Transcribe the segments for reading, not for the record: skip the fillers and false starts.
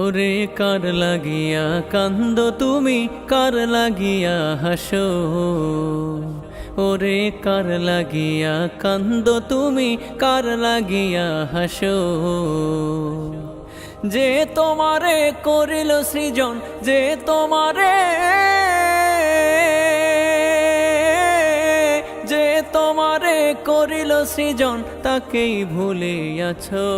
ওরে কার লাগিয়া কান্দ তুমি, কার লাগিয়া হাসো। ওরে কার লাগিয়া কান্দ তুমি, কার লাগিয়া হাসো। যে তোমারে করিল সৃজন, যে তোমারে, যে তোমারে করিল সৃজন, তাকেই ভুলে আছো।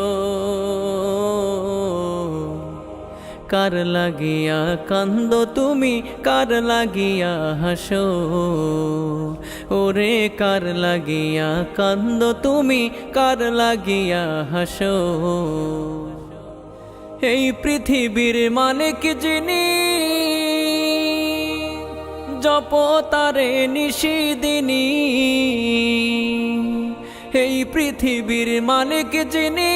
কার লাগিয়া কান্দ তুমি, কার লাগিয়া হাসো। ওরে কার লাগিয়া কান্দ তুমি, কার লাগিয়া হাসো। এই পৃথিবীর মালিক যিনি, জপ তারে নিশিদিনী। এই পৃথিবীর মালিক যিনি,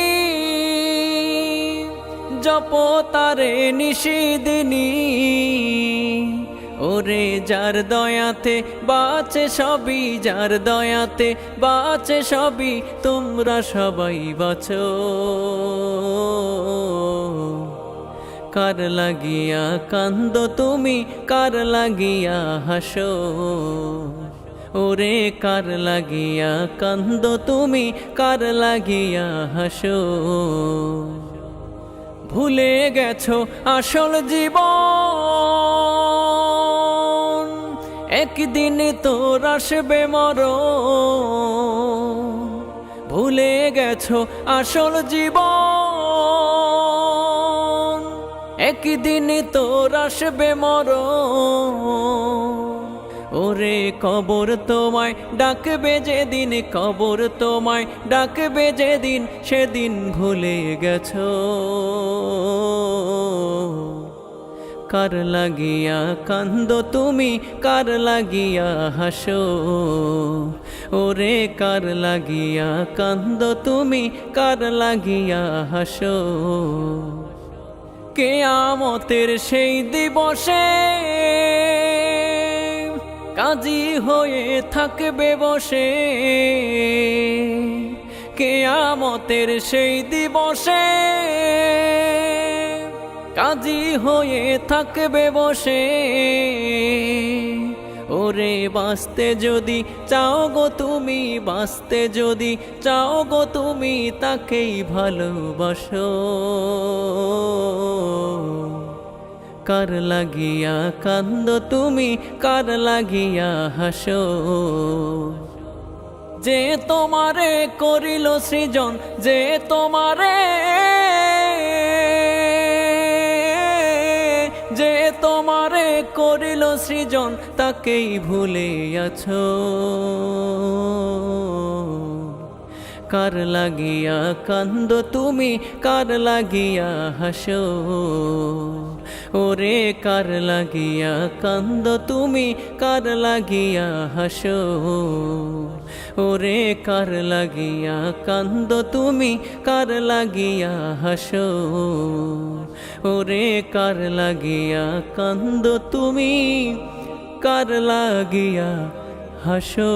জপ তারে নিশিদিনী। ওরে যার দয়াতে বাঁচে সবই, যার দয়াতে বাঁচে সবই, তোমরা সবাই বাঁচো। কার লাগিয়া কান্দ তুমি, কার লাগিয়া হাসো। ওরে কার লাগিয়া কান্দ তুমি, কার লাগিয়া হাসো। ভুলে গেছো আসল জীবন, একদিন তোর আসবে মরণ। ভুলে গেছো আসল জীবন, একদিন তোর আসবে মরণ। ওরে কবর তোমায় ডাকবে যেদিন, কবর তোমায় ডাকবে যেদিন, সেদিন ভুলে গেছো। কার লাগিয়া কান্দ তুমি, কার লাগিয়া হাসো। ওরে কার লাগিয়া কান্দ তুমি, কার লাগিয়া হাসো। কিয়ামতের সেই দিবসে কাজী হয়ে থাকবে বসে। কিয়ামতের সেই দিবসে কাজী হয়ে থাকবে বসে। ওরে বাঁচতে যদি চাও গো তুমি, বাঁচতে যদি চাও গো তুমি, তাকেই ভালোবাসো। কার লাগিয়া কান্দ তুমি, কার লাগিয়া হাসো। যে তোমারে করিল সৃজন, যে তোমারে, যে তোমারে করিল সৃজন, তাকেই ভুলে আছো। কার লাগিয়া কান্দ তুমি, কার লাগিয়া হাসো। ওরে কার লাগিয়া কান্দ তুমি, কার লাগিয়া হাসো। ওরে কার লাগিয়া কান্দ তুমি, কার লাগিয়া হাসো। ওরে কার লাগিয়া কান্দ তুমি, কার লাগিয়া হাসো।